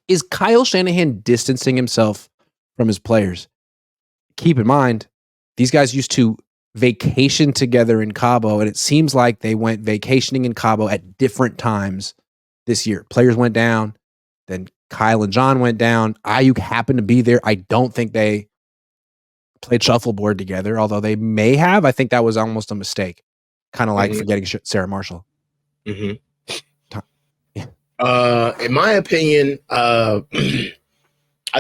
Is Kyle Shanahan distancing himself from his players? Keep in mind, these guys used to vacation together in Cabo, and it seems like they went vacationing in Cabo at different times this year. Players went down, then Kyle and John went down. Ayuk happened to be there. I don't think they played shuffleboard together, although they may have. I think that was almost a mistake, kind of like forgetting Sarah Marshall. Mm-hmm. In my opinion, I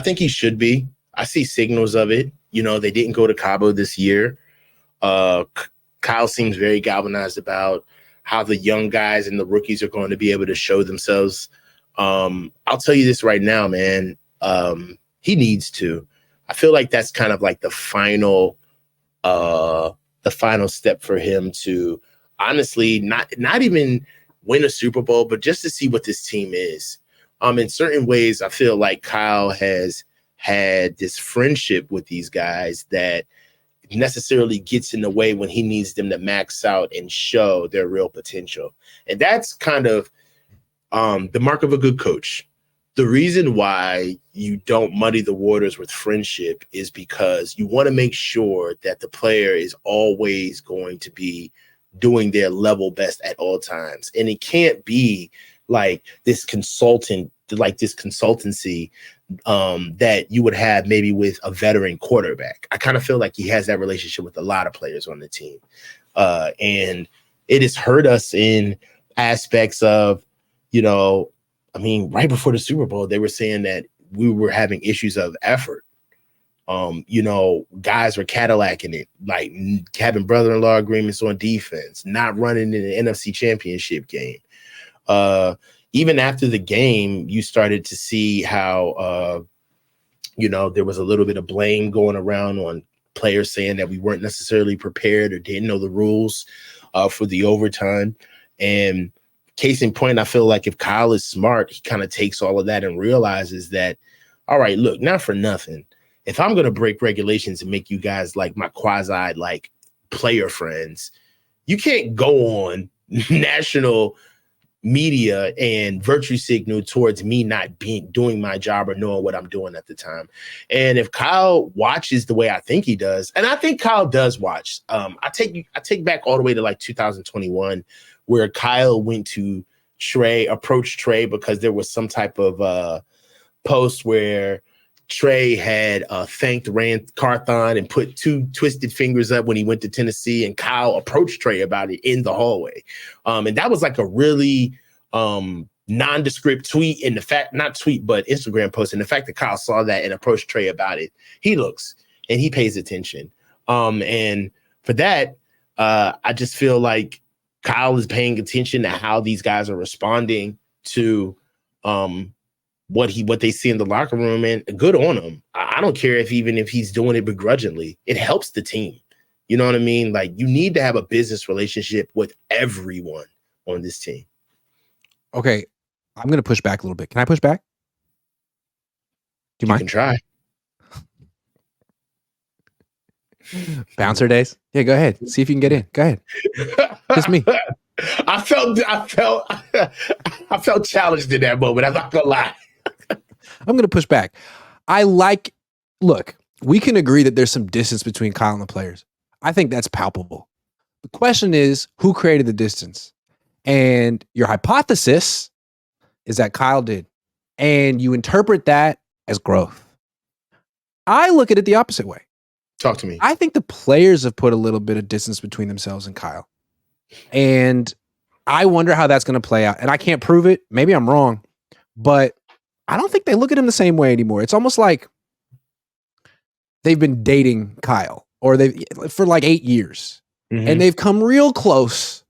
think he should be. I see signals of it. They didn't go to Cabo this year. Kyle seems very galvanized about how the young guys and the rookies are going to be able to show themselves. I'll tell you this right now, man. He needs to. I feel like that's kind of like the final step for him to honestly not even win a Super Bowl, but just to see what this team is. In certain ways, I feel like Kyle has had this friendship with these guys that necessarily gets in the way when he needs them to max out and show their real potential. And that's kind of the mark of a good coach. The reason why you don't muddy the waters with friendship is because you want to make sure that the player is always going to be doing their level best at all times. And it can't be like this consultancy that you would have maybe with a veteran quarterback. I kind of feel like he has that relationship with a lot of players on the team. And it has hurt us in aspects of, right before the Super Bowl, they were saying that we were having issues of effort. Guys were Cadillacing it, like having brother-in-law agreements on defense, not running in the NFC Championship game. Even after the game, you started to see how, there was a little bit of blame going around on players saying that we weren't necessarily prepared or didn't know the rules for the overtime. And case in point, I feel like if Kyle is smart, he kind of takes all of that and realizes that, all right, look, not for nothing. If I'm going to break regulations and make you guys like my quasi like player friends, you can't go on national media and virtue signal towards me not doing my job or knowing what I'm doing at the time. And if Kyle watches the way I think he does, and I think Kyle does watch, I take back all the way to like 2021, where Kyle went to approached Trey because there was some type of post where Trey had thanked Rand Carthon and put two twisted fingers up when he went to Tennessee, and Kyle approached Trey about it in the hallway. And that was like a really nondescript tweet, and not tweet, but Instagram post. And the fact that Kyle saw that and approached Trey about it, he looks and he pays attention. And for that, I just feel like Kyle is paying attention to how these guys are responding to what they see in the locker room, and good on him. I don't care if he's doing it begrudgingly. It helps the team. You know what I mean? Like, you need to have a business relationship with everyone on this team. Okay, I'm going to push back a little bit. Can I push back? Do you mind? You can try. Bouncer days? Yeah, go ahead. See if you can get in. Go ahead. Just me. I felt challenged in that moment. I'm not gonna lie. I'm going to push back. Look, we can agree that there's some distance between Kyle and the players. I think that's palpable. The question is, who created the distance? And your hypothesis is that Kyle did. And you interpret that as growth. I look at it the opposite way. Talk to me. I think the players have put a little bit of distance between themselves and Kyle. And I wonder how that's going to play out. And I can't prove it. Maybe I'm wrong. But I don't think they look at him the same way anymore. It's almost like they've been dating Kyle for like 8 years. Mm-hmm. And they've come real close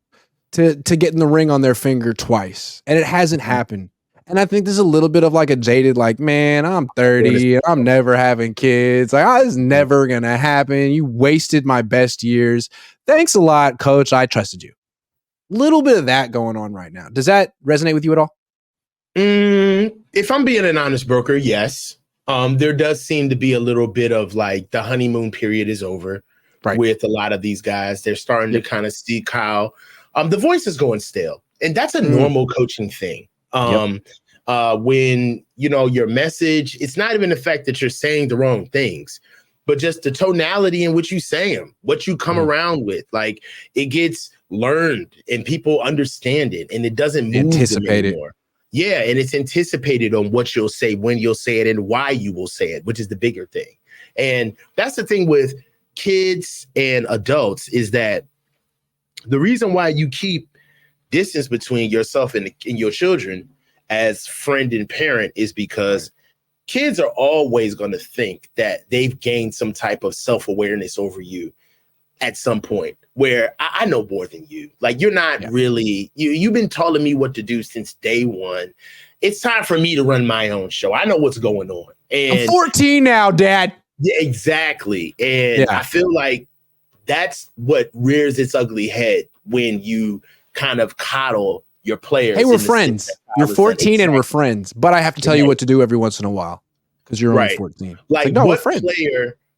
to getting the ring on their finger twice. And it hasn't happened. And I think there's a little bit of like a jaded, like, man, I'm 30 and I'm never having kids. Like, this is never going to happen. You wasted my best years. Thanks a lot, coach. I trusted you. Little bit of that going on right now. Does that resonate with you at all? If I'm being an honest broker, yes. There does seem to be a little bit of like the honeymoon period is over with a lot of these guys. They're starting to kind of see Kyle. The voice is going stale, and that's a normal coaching thing. when, your message, it's not even the fact that you're saying the wrong things, but just the tonality in which you say them, what you come around with. Like, it gets learned and people understand it, and it doesn't move them anymore. Yeah, and it's anticipated on what you'll say, when you'll say it, and why you will say it, which is the bigger thing. And that's the thing with kids and adults, is that the reason why you keep distance between yourself and your children as friend and parent is because kids are always going to think that they've gained some type of self-awareness over you at some point, where I know more than you. Like, you're not really, you've been telling me what to do since day one. It's time for me to run my own show. I know what's going on. And I'm 14 now, Dad. Yeah, exactly. And I feel like that's what rears its ugly head when you kind of coddle your players. Hey, we're friends. You're 14 and we're friends, but I have to tell you what to do every once in a while because you're only 14. Like, no, we're friends.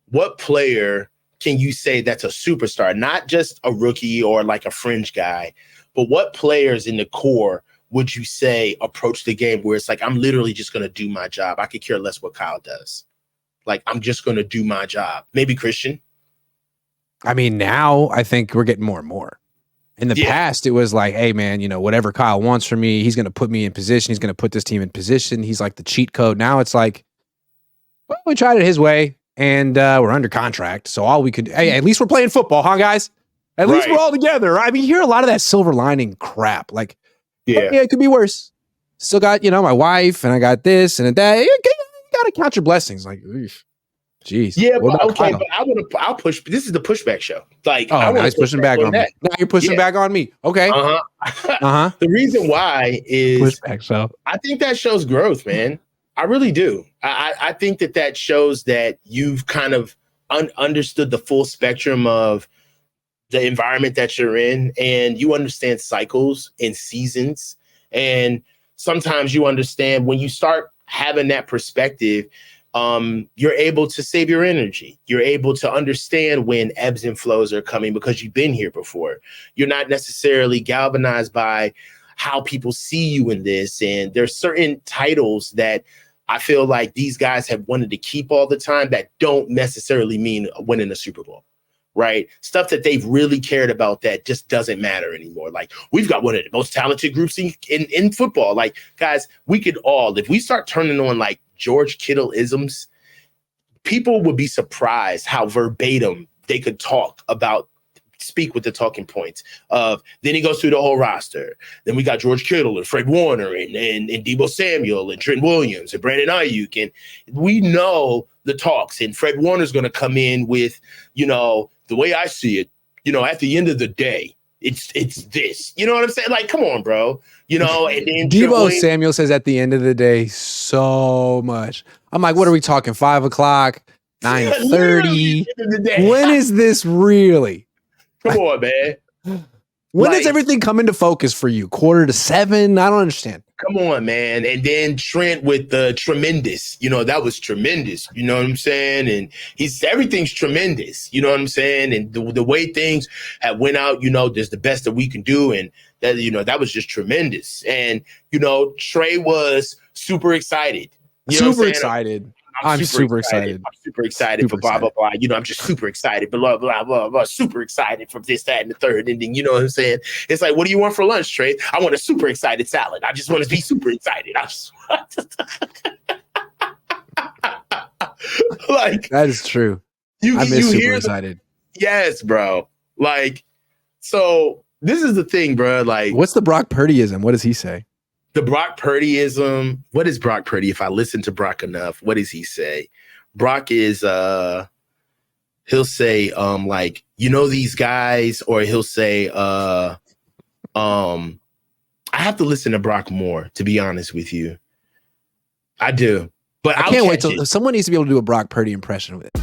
What player can you say that's a superstar, not just a rookie or like a fringe guy, but what players in the core would you say approach the game where it's like, I'm literally just going to do my job. I could care less what Kyle does. Like, I'm just going to do my job. Maybe Christian. I mean, now I think we're getting more and more. In the past, it was like, hey, man, whatever Kyle wants from me, he's going to put me in position. He's going to put this team in position. He's like the cheat code. Now it's like, well, we tried it his way, and we're under contract. So all we could, hey, at least we're playing football, huh, guys? At least we're all together. I mean, you hear a lot of that silver lining crap. Like, it could be worse. Still got, my wife, and I got this and that. You got to count your blessings. Like, jeez. Yeah, but okay, but I'll push. This is the pushback show. Like, now he's pushing back on me. Now you're pushing back on me. Okay. The reason why is pushback show. I think that shows growth, man. I really do. I think that shows that you've kind of understood the full spectrum of the environment that you're in, and you understand cycles and seasons. And sometimes you understand when you start having that perspective, you're able to save your energy. You're able to understand when ebbs and flows are coming because you've been here before. You're not necessarily galvanized by how people see you in this. And there's certain titles that I feel like these guys have wanted to keep all the time that don't necessarily mean winning a Super Bowl, right? Stuff that they've really cared about that just doesn't matter anymore. Like, we've got one of the most talented groups in football. Like, guys, we could all, if we start turning on like George Kittle isms, people would be surprised how verbatim they could speak with the talking points of, then he goes through the whole roster. Then we got George Kittle and Fred Warner and Deebo Samuel and Trent Williams and Brandon Ayuk. And we know the talks, and Fred Warner's going to come in with, the way I see it, at the end of the day, it's this. You know what I'm saying? Like, come on, bro. And then Deebo Samuel says at the end of the day so much. I'm like, what are we talking? 5 o'clock, 9:30. When is this really? Come on, man. When does everything come into focus for you? 6:45? I don't understand. Come on, man. And then Trent with the tremendous, that was tremendous. You know what I'm saying? And everything's tremendous. You know what I'm saying? And the way things have went out, there's the best that we can do. And that, that was just tremendous. And, Trey was super excited. Super excited. I'm super excited. I'm super excited for blah, blah, blah. I'm just super excited, blah, blah, blah, blah, super excited for this, that, and the third. And then, you know what I'm saying? It's like, what do you want for lunch, Trey? I want a super excited salad. I just want to be super excited. Like, that is true. I miss super excited. Yes, bro. Like, so this is the thing, bro. Like, what's the Brock Purdyism? What does he say? The Brock Purdyism. What is Brock Purdy? If I listen to Brock enough, what does he say? Brock is he'll say like, these guys, or he'll say I have to listen to Brock more, to be honest with you. I do. But I can't wait till someone needs to be able to do a Brock Purdy impression with it.